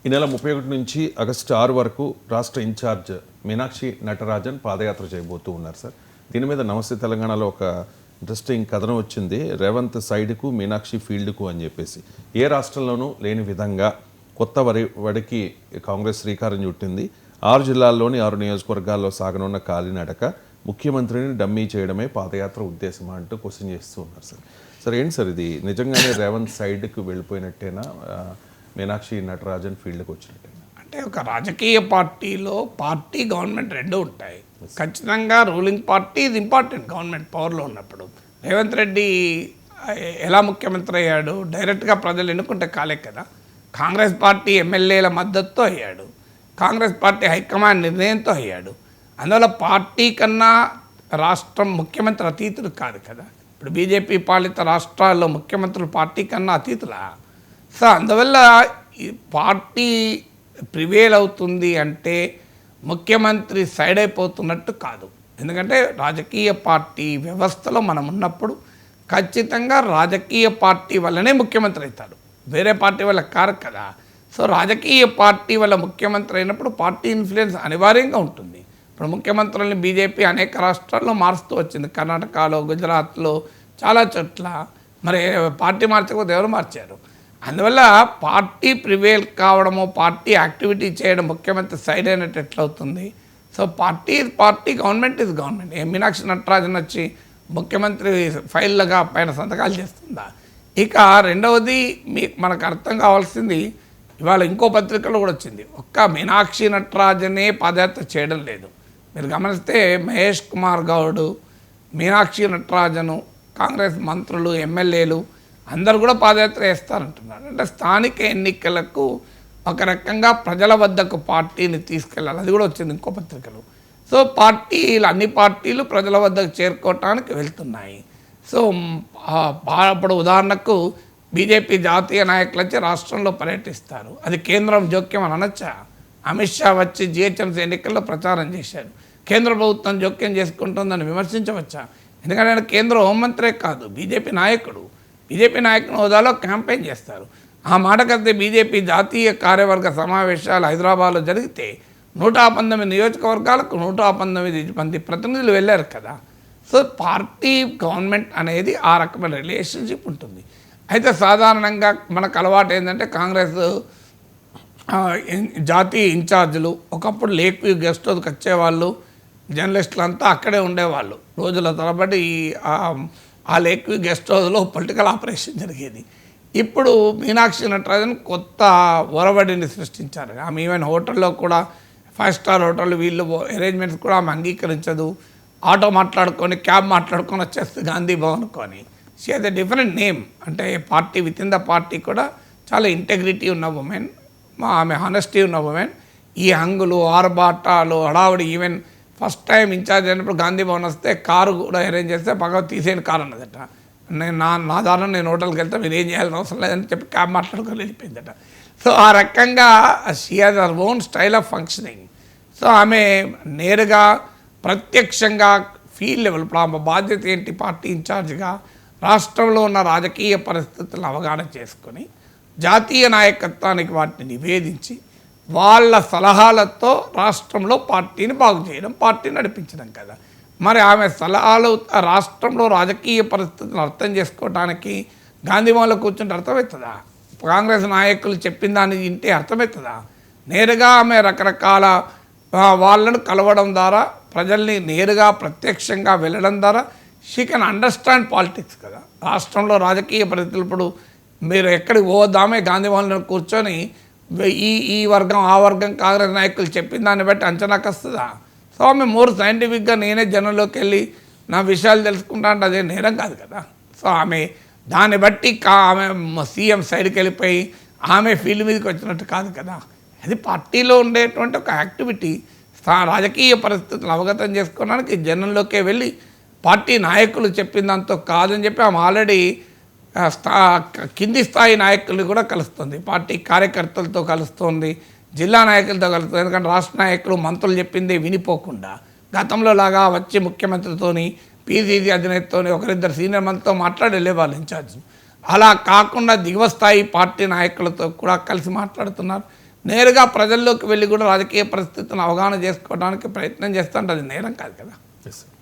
ఈ నెల 31 నుంచి ఆగస్టు 6 వరకు రాష్ట్ర ఇన్ఛార్జ్ మీనాక్షి నటరాజన్ పాదయాత్ర చేయబోతూ ఉన్నారు సార్. దీని మీద నమస్తే తెలంగాణలో ఒక ఇంట్రెస్టింగ్ కథనం వచ్చింది. రేవంత్ సైడ్కు మీనాక్షి ఫీల్డ్కు అని చెప్పేసి ఏ రాష్ట్రంలోనూ లేని విధంగా కొత్త వడికి కాంగ్రెస్ శ్రీకారం చుట్టింది. 6 జిల్లాల్లోని 6 నియోజకవర్గాల్లో సాగనున్న కాలినడక ముఖ్యమంత్రిని డమ్మీ చేయడమే పాదయాత్ర ఉద్దేశమా అంటూ క్వశ్చన్ చేస్తూ ఉన్నారు సార్. సార్ ఏంటి సార్ ఇది నిజంగానే రేవంత్ సైడ్కి వెళ్ళిపోయినట్టేనా, మీనాక్షి నటరాజన్ ఫీల్డ్కి వచ్చినట్టేనా? అంటే ఒక రాజకీయ పార్టీలో పార్టీ గవర్నమెంట్ రెండు ఉంటాయి. ఖచ్చితంగా రూలింగ్ పార్టీ ఇది ఇంపార్టెంట్. గవర్నమెంట్ పవర్లో ఉన్నప్పుడు రేవంత్ రెడ్డి ఎలా ముఖ్యమంత్రి అయ్యాడు? డైరెక్ట్గా ప్రజలు ఎన్నుకుంటే కాలే కదా. కాంగ్రెస్ పార్టీ ఎమ్మెల్యేల మద్దతుతో అయ్యాడు, కాంగ్రెస్ పార్టీ హైకమాండ్ నిర్ణయంతో అయ్యాడు. అందువల్ల పార్టీ కన్నా రాష్ట్రం ముఖ్యమంత్రి అతీతులు కాదు కదా. ఇప్పుడు బీజేపీ పాలిత రాష్ట్రాల్లో ముఖ్యమంత్రులు పార్టీ కన్నా అతీతులా? సో అందువల్ల ఈ పార్టీ ప్రివేల్ అవుతుంది అంటే ముఖ్యమంత్రి సైడ్ అయిపోతున్నట్టు కాదు. ఎందుకంటే రాజకీయ పార్టీ వ్యవస్థలో మనం ఉన్నప్పుడు ఖచ్చితంగా రాజకీయ పార్టీ వల్లనే ముఖ్యమంత్రి అవుతాడు, వేరే పార్టీ వల్ల కారు కదా. సో రాజకీయ పార్టీ వల్ల ముఖ్యమంత్రి అయినప్పుడు పార్టీ ఇన్ఫ్లుయెన్స్ అనివార్యంగా ఉంటుంది. ఇప్పుడు ముఖ్యమంత్రుల్ని బీజేపీ అనేక రాష్ట్రాల్లో మారుస్తూ వచ్చింది. కర్ణాటకలో, గుజరాత్లో చాలా చోట్ల. మరి పార్టీ మార్చకపోతే ఎవరు మార్చారు? అందువల్ల పార్టీ ప్రివేల్ కావడము, పార్టీ యాక్టివిటీ చేయడం ముఖ్యమంత్రి సైడ్ అయినట్టు ఎట్లవుతుంది? So party government is government. Meenakshi Natarajan వచ్చి ముఖ్యమంత్రి ఫైళ్ళగా పైన సంతకాలు చేస్తుందా? ఇక రెండవది మనకు అర్థం కావాల్సింది, ఇవాళ ఇంకో పత్రికలో కూడా వచ్చింది, ఒక్క మీనాక్షి నటరాజనే పాదయాత్ర చేయడం లేదు. మీరు గమనిస్తే మహేష్ కుమార్ గౌడ్, మీనాక్షి నటరాజను, కాంగ్రెస్ మంత్రులు, ఎమ్మెల్యేలు అందరూ కూడా పాదయాత్ర వేస్తారంటున్నారు. అంటే స్థానిక ఎన్నికలకు ఒక రకంగా ప్రజల వద్దకు పార్టీని తీసుకెళ్ళాలి. అది కూడా వచ్చింది ఇంకో పత్రికలు. సో అన్ని పార్టీలు ప్రజల వద్దకు చేరుకోవటానికి వెళ్తున్నాయి. సో అప్పుడు ఉదాహరణకు బీజేపీ జాతీయ నాయకులు వచ్చి రాష్ట్రంలో పర్యటిస్తారు. అది కేంద్రం జోక్యం అని అనొచ్చా? అమిత్ షా వచ్చి జిహెచ్ఎంసీ ఎన్నికల్లో ప్రచారం చేశారు. కేంద్ర ప్రభుత్వం జోక్యం చేసుకుంటుందని విమర్శించవచ్చా? ఎందుకంటే ఆయన కేంద్ర హోంమంత్రే కాదు, బీజేపీ నాయకుడు. బీజేపీ నాయకుని హోదాలో క్యాంపెయిన్ చేస్తారు. ఆ మాట కడితే బీజేపీ జాతీయ కార్యవర్గ సమావేశాలు హైదరాబాద్లో జరిగితే 119 నియోజకవర్గాలకు 119 మంది ప్రతినిధులు వెళ్ళారు కదా. సో పార్టీ గవర్నమెంట్ అనేది ఆ రకమైన రిలేషన్షిప్ ఉంటుంది. అయితే సాధారణంగా మనకు అలవాటు ఏంటంటే కాంగ్రెస్ జాతీయ ఇన్ఛార్జీలు ఒకప్పుడు లేక్ వ్యూ గెస్ట్ హౌస్కి వచ్చేవాళ్ళు, జర్నలిస్టులు అంతా అక్కడే ఉండేవాళ్ళు రోజుల తరబడి. ఆ లేక్ వ్యూ గెస్ట్ హౌస్లో పొలిటికల్ ఆపరేషన్ జరిగేది. ఇప్పుడు మీనాక్షి నటరాజన్ కొత్త ఒరవడిని సృష్టించారు. ఆమె ఈవెన్ హోటల్లో కూడా 5 స్టార్ హోటల్ వీళ్ళు అరేంజ్మెంట్స్ కూడా ఆమె అంగీకరించదు. ఆటో మాట్లాడుకొని, క్యాబ్ మాట్లాడుకొని వచ్చేస్తుంది గాంధీ భవన్కు అని. She has a different name. అంటే party with in the party కూడా చాలా ఇంటెగ్రిటీ ఉన్న ఉమెన్, ఆమె హానెస్టీ ఉన్న ఉమెన్. ఈ హంగులు, ఆర్భాటాలు, హడావుడి, ఈవెన్ ఫస్ట్ టైం ఇన్ఛార్జ్ అయినప్పుడు గాంధీ భవన్ వస్తే కారు కూడా అరేంజ్ చేస్తే బాగా తీసేని కారు అన్నదట. నా దారిలో నేను హోటల్కి వెళ్తే మీరు ఏం చేయాలని అవసరం లేదని చెప్పి క్యాబ్ మాట్లాడుకొని వెళ్ళిపోయిందట. సో ఆ రకంగా she has our own style of functioning. So ఆమె నేరుగా ప్రత్యక్షంగా ఫీల్డ్ లెవెల్, ఇప్పుడు ఆమె బాధ్యత ఏంటి? పార్టీ ఇన్ఛార్జ్గా రాష్ట్రంలో ఉన్న రాజకీయ పరిస్థితులను అవగాహన చేసుకొని జాతీయ నాయకత్వానికి వాటిని నివేదించి వాళ్ళ సలహాలతో రాష్ట్రంలో పార్టీని బాగు చేయడం, పార్టీని నడిపించడం కదా. మరి ఆమె సలహాలు రాష్ట్రంలో రాజకీయ పరిస్థితులను అర్థం చేసుకోవడానికి గాంధీభవన్లో కూర్చుంటే అర్థమవుతుందా? కాంగ్రెస్ నాయకులు చెప్పిన దాన్ని వింటే అర్థమవుతుందా? నేరుగా ఆమె రకరకాల వాళ్ళను కలవడం ద్వారా, ప్రజల్ని నేరుగా ప్రత్యక్షంగా వెళ్ళడం ద్వారా షీ కెన్ అండర్స్టాండ్ పాలిటిక్స్ కదా. రాష్ట్రంలో రాజకీయ పరిస్థితులు ఇప్పుడు మీరు ఎక్కడికి పోదామే గాంధీభవన్లో కూర్చొని ఈ వర్గం ఆ వర్గం కాంగ్రెస్ నాయకులు చెప్పిన దాన్ని బట్టి అంచనాకు వస్తుందా? సో ఆమె మోర్ సైంటిఫిక్గా నేనే జనంలోకి వెళ్ళి నా విషయాలు తెలుసుకుంటా అంటే అదే నేరం కాదు కదా. సో ఆమె దాన్ని బట్టి ఆమె సీఎం సైడ్కి వెళ్ళిపోయి ఆమె ఫీల్డ్ మీదకి వచ్చినట్టు కాదు కదా. అది పార్టీలో ఉండేటువంటి ఒక యాక్టివిటీ. రాజకీయ పరిస్థితులను అవగతం చేసుకోవడానికి జనంలోకే వెళ్ళి పార్టీ నాయకులు చెప్పిన దాంతో కాదని చెప్పి ఆమె ఆల్రెడీ కింది స్థాయి నాయకులు కూడా కలుస్తుంది, పార్టీ కార్యకర్తలతో కలుస్తుంది, జిల్లా నాయకులతో కలుస్తుంది. ఎందుకంటే రాష్ట్ర నాయకులు మంత్రులు చెప్పిందే వినిపోకుండా గతంలో లాగా వచ్చి ముఖ్యమంత్రితోని, పీసీసీ అధినేతతోని, ఒకరిద్దరు సీనియర్ మంత్రితో మాట్లాడి వెళ్ళేవాళ్ళు ఇన్ఛార్జ్. అలా కాకుండా దిగువ స్థాయి పార్టీ నాయకులతో కూడా కలిసి మాట్లాడుతున్నారు. నేరుగా ప్రజల్లోకి వెళ్ళి కూడా రాజకీయ పరిస్థితులను అవగాహన చేసుకోవడానికి ప్రయత్నం చేస్తుంటే అది నేరం కాదు కదా. Yes sir.